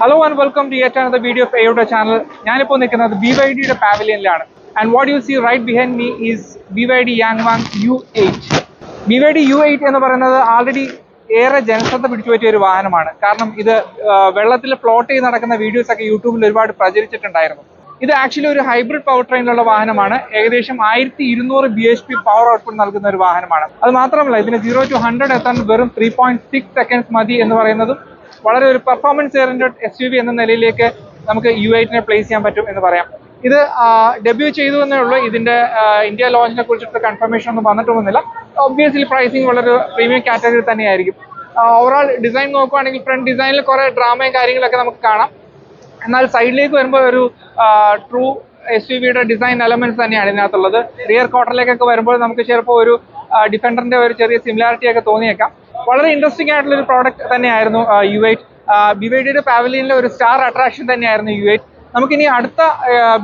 Hello and welcome to yet another video of Ayoda channel. ഞാനിപ്പോൾ നിൽക്കുന്നത് BYDയുടെ പാവലിയനിലാണ്. And what you see right behind me is BYD Yangwang U8. BYD U8 എന്ന് പറയുന്നത് already ഏറെ ജനശ്രദ്ധ പിടിച്ചു പറ്റിയ ഒരു വാഹനമാണ്. കാരണം ഇത് വെള്ളത്തിൽ ഫ്ലോട്ട് ചെയ്ത് നടക്കുന്ന വീഡിയോസ് ഒക്കെ യൂട്യൂബിൽ ഒരുപാട് പ്രചരിച്ചിട്ടുണ്ടായിരുന്നു. ഇത് ആക്ച്വലി ഒരു ഹൈബ്രിഡ് പവർ ട്രെയിനിലുള്ള വാഹനമാണ്. ഏകദേശം 1200 bhp പവർ ഔട്ട്പുട്ട് നൽകുന്ന ഒരു വാഹനമാണ്. അത് മാത്രമല്ല ഇതിന് 0 to 100 എത്താൻ വെറും 3.6 seconds മതി എന്ന് പറയുന്നതും വളരെ ഒരു പെർഫോമൻസ് ഓറിയന്റഡ് SUV എന്ന നിലയിലേക്ക് നമുക്ക് U8നെ പ്ലേസ് ചെയ്യാൻ പറ്റും എന്ന് പറയാം. ഇത് ഡെബ്യൂ ചെയ്തു എന്നേ ഉള്ളൂ. ഇതിന്റെ ഇന്ത്യ ലോഞ്ചിനെ കുറിച്ചിട്ട് കൺഫർമേഷൻ ഒന്നും വന്നിട്ടൊന്നുമില്ല. ഒബ്വിയസ്ലി പ്രൈസിങ് വളരെ പ്രീമിയം കാറ്റഗറി തന്നെയായിരിക്കും. ഓവറോൾ ഡിസൈൻ നോക്കുകയാണെങ്കിൽ ഫ്രണ്ട് ഡിസൈനിൽ കുറെ ഡ്രാമയും കാര്യങ്ങളൊക്കെ നമുക്ക് കാണാം. എന്നാൽ സൈഡിലേക്ക് വരുമ്പോൾ ഒരു ട്രൂ SUVയുടെ ഡിസൈൻ എലമെന്റ്സ് തന്നെയാണ് ഇതിനകത്തുള്ളത്. റിയർ ക്വാർട്ടറിലേക്കൊക്കെ വരുമ്പോൾ നമുക്ക് ചിലപ്പോൾ ഒരു ഡിഫൻഡറിന്റെ ഒരു ചെറിയ സിമിലാരിറ്റി ഒക്കെ തോന്നിയേക്കാം. വളരെ ഇൻട്രസ്റ്റിംഗ് ആയിട്ടുള്ള ഒരു പ്രോഡക്റ്റ് തന്നെയായിരുന്നു U8. BYDയുടെ പാവലിയനിലെ ഒരു സ്റ്റാർ അട്രാക്ഷൻ തന്നെയായിരുന്നു U8. നമുക്കിനി അടുത്ത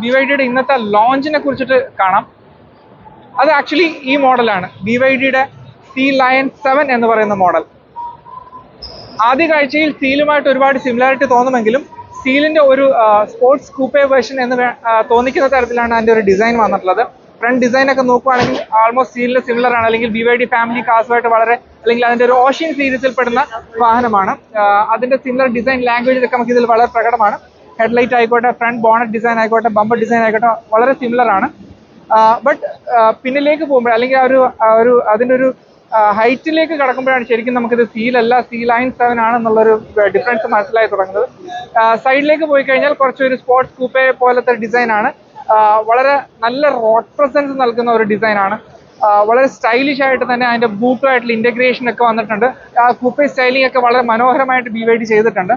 BYDയുടെ ഇന്നത്തെ ലോഞ്ചിനെ കുറിച്ചിട്ട് കാണാം. അത് ആക്ച്വലി ഈ മോഡലാണ്, BYDയുടെ Sea Lion 7 എന്ന് പറയുന്ന മോഡൽ. ആദ്യ കാഴ്ചയിൽ സീലുമായിട്ട് ഒരുപാട് സിമിലാരിറ്റി തോന്നുമെങ്കിലും സീലിന്റെ ഒരു സ്പോർട്സ് കൂപ്പേ വേർഷൻ എന്ന് തോന്നിക്കുന്ന തരത്തിലാണ് അതിന്റെ ഒരു ഡിസൈൻ വന്നിട്ടുള്ളത്. ഫ്രണ്ട് ഡിസൈൻ ഒക്കെ നോക്കുകയാണെങ്കിൽ ആൾമോസ്റ്റ് സീലിന് സിമിലർ ആണ്, അല്ലെങ്കിൽ BYD ഫാമിലി കാർസുമായിട്ട് വളരെ, അല്ലെങ്കിൽ അതിന്റെ ഒരു ഓഷ്യൻ സീരീസിൽ പെടുന്ന വാഹനമാണ്. അതിന്റെ സിമിലർ ഡിസൈൻ ലാംഗ്വേജ് ഒക്കെ നമുക്ക് ഇതിൽ വളരെ പ്രകടമാണ്. ഹെഡ്ലൈറ്റ് ആയിക്കോട്ടെ, ഫ്രണ്ട് ബോണറ്റ് ഡിസൈൻ ആയിക്കോട്ടെ, ബമ്പർ ഡിസൈൻ ആയിക്കോട്ടെ, വളരെ സിമിലർ ആണ്. ബട്ട് പിന്നിലേക്ക് പോകുമ്പോൾ, അല്ലെങ്കിൽ അതിന്റെ ഒരു ഹൈറ്റിലേക്ക് കടക്കുമ്പോഴാണ് ശരിക്കും നമുക്കിത് സീലല്ല, Sea Lion 7 ആണെന്നുള്ളൊരു ഡിഫറൻസ് മനസ്സിലായി തുടങ്ങുന്നത്. സൈഡിലേക്ക് പോയി കഴിഞ്ഞാൽ കുറച്ചൊരു സ്പോർട്സ് കൂപ്പേ പോലത്തെ ഡിസൈൻ ആണ്. വളരെ നല്ല റോഡ് പ്രസൻസ് നൽകുന്ന ഒരു ഡിസൈൻ ആണ്. വളരെ സ്റ്റൈലിഷ് ആയിട്ട് തന്നെ അതിന്റെ ബൂട്ടുമായിട്ടുള്ള ഇന്റഗ്രേഷൻ ഒക്കെ വന്നിട്ടുണ്ട്. കൂപ്പേ സ്റ്റൈലിംഗ് ഒക്കെ വളരെ മനോഹരമായിട്ട് BYD ചെയ്തിട്ടുണ്ട്.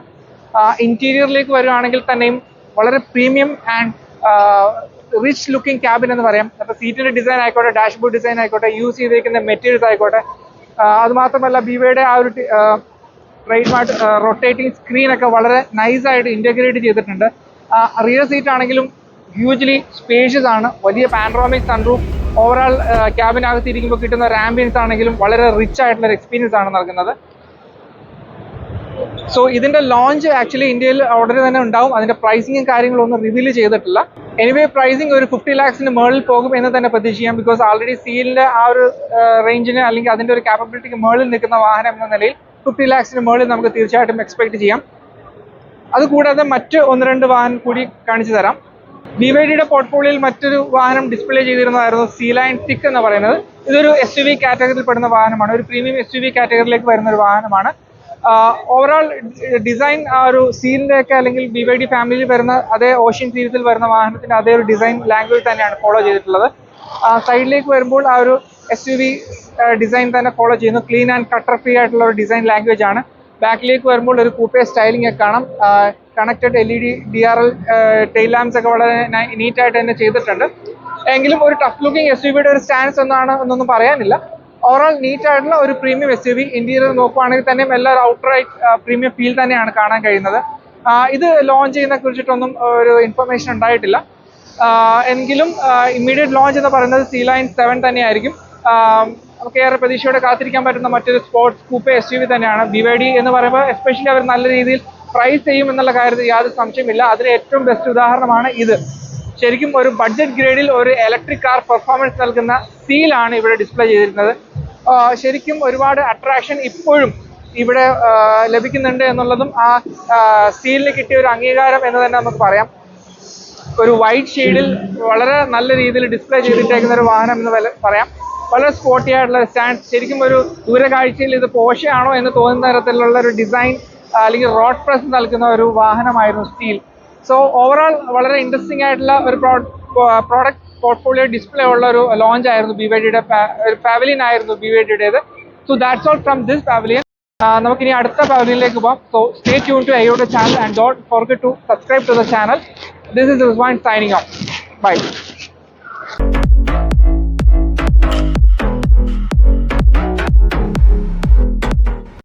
ഇന്റീരിയറിലേക്ക് വരുവാണെങ്കിൽ തന്നെയും വളരെ premium and rich looking cabin എന്ന് പറയാം. അപ്പോൾ സീറ്റിന്റെ ഡിസൈൻ ആയിക്കോട്ടെ, ഡാഷ്ബോർഡ് ഡിസൈൻ ആയിക്കോട്ടെ, യൂസ് ചെയ്തിരിക്കുന്ന മെറ്റീരിയൽസ് ആയിക്കോട്ടെ, അതുമാത്രമല്ല BYD ആ ഒരു ട്രേഡ് മാർട്ട് റൊട്ടേറ്റിംഗ് സ്ക്രീൻ ഒക്കെ വളരെ നൈസായിട്ട് ഇന്റഗ്രേറ്റ് ചെയ്തിട്ടുണ്ട്. റിയർ സീറ്റ് ആണെങ്കിലും ഹ്യൂജ്ലി സ്പേഷ്യസ് ആണ്. വലിയ പാനറോമിക് സൺറൂഫ്. ഓവറോൾ ക്യാബിനകത്ത് ഇരിക്കുമ്പോൾ കിട്ടുന്ന ഒരു ആംബിയൻസ് ആണെങ്കിലും വളരെ റിച്ച് ആയിട്ടുള്ള ഒരു എക്സ്പീരിയൻസ് ആണ് നൽകുന്നത്. സോ ഇതിന്റെ ലോഞ്ച് ആക്ച്വലി ഇന്ത്യയിൽ ഉടനെ തന്നെ ഉണ്ടാവും. അതിന്റെ പ്രൈസിങ്ങും കാര്യങ്ങളൊന്നും റിവീൽ ചെയ്തിട്ടില്ല. എനിവേ പ്രൈസിങ് ഒരു 50 lakhs മുകളിൽ പോകും എന്ന് തന്നെ പ്രതീക്ഷിക്കാം. ബിക്കോസ് ആൾറെഡി സീലിന്റെ ആ ഒരു റേഞ്ചിന്, അല്ലെങ്കിൽ അതിന്റെ ഒരു കാപ്പബിലിറ്റിക്ക് മുകളിൽ നിൽക്കുന്ന വാഹനം എന്ന നിലയിൽ 50 lakhs മുകളിൽ നമുക്ക് തീർച്ചയായിട്ടും എക്സ്പെക്ട് ചെയ്യാം. അതുകൂടാതെ മറ്റ് 1-2 വാഹനം കൂടി കാണിച്ചു തരാം. BYDയുടെ പോർട്ട്ഫോളിയോയിൽ മറ്റൊരു വാഹനം ഡിസ്പ്ലേ ചെയ്തിരുന്നതായിരുന്നു Sea Lion 6 എന്ന് പറയുന്നത്. ഇതൊരു SUV കാറ്റഗറിയിൽ പെടുന്ന വാഹനമാണ്. ഒരു പ്രീമിയം SUV കാറ്റഗറിയിലേക്ക് വരുന്ന ഒരു വാഹനമാണ്. ഓവറോൾ ഡിസൈൻ ആ ഒരു സീലിന്റെ ഒക്കെ, അല്ലെങ്കിൽ BYD ഫാമിലിയിൽ വരുന്ന അതേ ഓഷ്യൻ സീരീസിൽ വരുന്ന വാഹനത്തിന്റെ അതേ ഒരു ഡിസൈൻ ലാംഗ്വേജ് തന്നെയാണ് ഫോളോ ചെയ്തിട്ടുള്ളത്. സൈഡിലേക്ക് വരുമ്പോൾ ആ ഒരു SUV ഡിസൈൻ തന്നെ ഫോളോ ചെയ്യുന്നു. ക്ലീൻ ആൻഡ് കട്ടർ ഫ്രീ ആയിട്ടുള്ള ഒരു ഡിസൈൻ ലാംഗ്വേജ് ആണ്. ബാക്കിലേക്ക് വരുമ്പോൾ ഒരു കൂപ്പേ സ്റ്റൈലിംഗ് ഒക്കെ കാണാം. Connected LED DRL tail lamps ഒക്കെ വളരെ നീറ്റായിട്ട് തന്നെ ചെയ്തിട്ടുണ്ട്. എങ്കിലും ഒരു ടഫ് ലുക്കിംഗ് SUVയുടെ ഒരു സ്റ്റാൻസ് എന്നൊന്നും പറയാനില്ല. ഓവറോൾ നീറ്റ് ആയിട്ടുള്ള ഒരു പ്രീമിയം SUV. ഇന്റീരിയർ നോക്കുവാണെങ്കിൽ തന്നെ എല്ലാവരും ഔട്ട്റൈറ്റ് പ്രീമിയം ഫീൽ തന്നെയാണ് കാണാൻ കഴിയുന്നത്. ഇത് ലോഞ്ച് ചെയ്യുന്ന കുറിച്ചിട്ടൊന്നും ഒരു ഇൻഫർമേഷൻ ഉണ്ടായിട്ടില്ല. എങ്കിലും ഇമ്മീഡിയറ്റ് ലോഞ്ച് എന്ന് പറയുന്നത് Sea Lion 7 തന്നെയായിരിക്കും. നമുക്ക് ഏറെ പ്രതീക്ഷയോടെ കാത്തിരിക്കാൻ പറ്റുന്ന മറ്റൊരു സ്പോർട്സ് കൂപ്പേ SUV തന്നെയാണ്. BYD എന്ന് പറയുമ്പോൾ എസ്പെഷ്യലി അവർ നല്ല രീതിയിൽ പ്രൈസ് ചെയ്യും എന്നുള്ള കാര്യത്തിൽ യാതൊരു സംശയമില്ല. അതിന് ഏറ്റവും ബെസ്റ്റ് ഉദാഹരണമാണ് ഇത്. ശരിക്കും ഒരു ബഡ്ജറ്റ് ഗ്രേഡിൽ ഒരു ഇലക്ട്രിക് കാർ പെർഫോമൻസ് നൽകുന്ന സീലാണ് ഇവിടെ ഡിസ്പ്ലേ ചെയ്തിരിക്കുന്നത്. ശരിക്കും ഒരുപാട് അട്രാക്ഷൻ ഇപ്പോഴും ഇവിടെ ലഭിക്കുന്നുണ്ട് എന്നുള്ളതും ആ സീലിന് കിട്ടിയ ഒരു അംഗീകാരം എന്ന് തന്നെ നമുക്ക് പറയാം. ഒരു വൈറ്റ് ഷെയ്ഡിൽ വളരെ നല്ല രീതിയിൽ ഡിസ്പ്ലേ ചെയ്തിട്ടേക്കുന്ന ഒരു വാഹനം എന്ന് പറയാം. വളരെ സ്പോർട്ടി ആയിട്ടുള്ള സ്റ്റാൻഡ്. ശരിക്കും ഒരു ദൂരകാഴ്ചയിൽ ഇത് പോഷെ ആണോ എന്ന് തോന്നുന്ന തരത്തിലുള്ള ഒരു ഡിസൈൻ, അല്ലെങ്കിൽ റോഡ് പ്രസ് നൽകുന്ന ഒരു വാഹനമായിരുന്നു സ്റ്റീൽ. സോ ഓവറോൾ വളരെ ഇൻട്രസ്റ്റിംഗ് ആയിട്ടുള്ള ഒരു പ്രോഡക്റ്റ് പോർട്ട്ഫോളിയോ ഡിസ്പ്ലേ ഉള്ള ഒരു ലോഞ്ച് ആയിരുന്നു BYDയുടെ. ഒരു പാവലിയൻ ആയിരുന്നു BYDയുടേത്. So that's all from this pavilion. നമുക്കിനി അടുത്ത പാവലിയനിലേക്ക് പോകാം. So stay tune to Ayoda channel and don't forget to subscribe to the channel. This is Rizwan signing off. Bye.